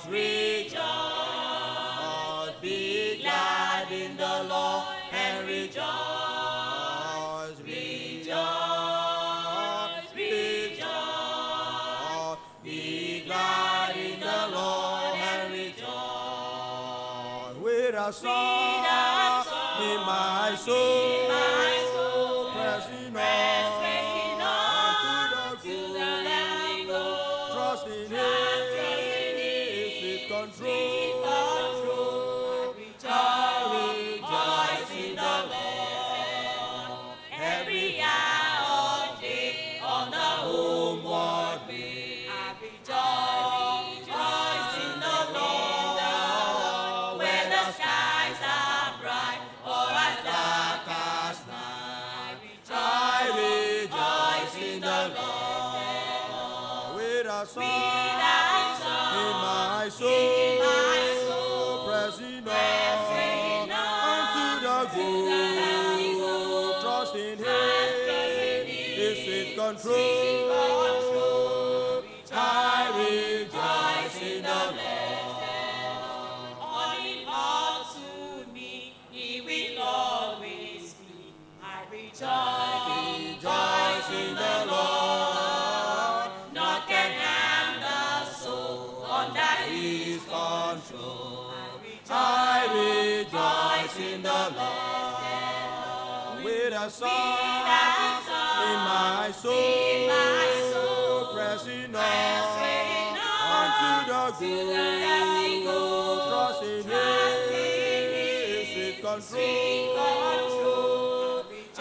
rejoice, be glad in the Lord and rejoice, rejoice, rejoice, be glad in the Lord and rejoice. With a song in my soul, pressing on to the goal, trusting Him, is control. I rejoice in the Lord every hour of day on the homeward way. I rejoice in the Lord where the skies are bright or as dark as night. I rejoice in the Lord with a song in my soul, pressing on unto the goal, trusting Him is in control. I rejoice in the Lord. All in all to me, He will always be. I Rejoice in the Lord. Nor can harm the soul under His control. I rejoice in the Lord with a song in my soul, pressing on unto the goal, trusting His control. I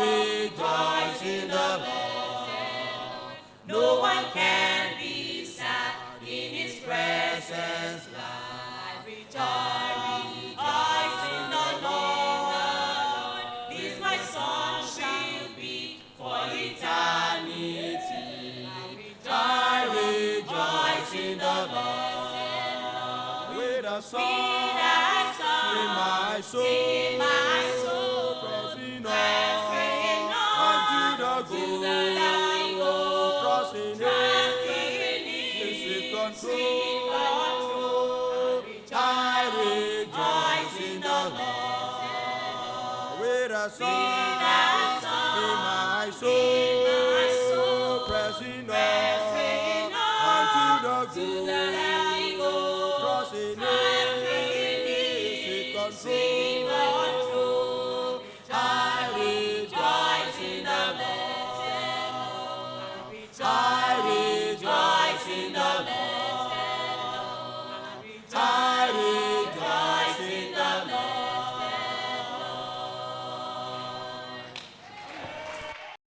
rejoice in the Lord. no one can be sad in His presence. I rejoice in the Lord. This my song shall be for eternity. I rejoice in the Lord with a song in my soul, pressing on unto the goal, trusting Him is control. I rejoice in the Lord with a song in my soul, pressing on unto the goal, trusting Him is control. I rejoice in the Lord.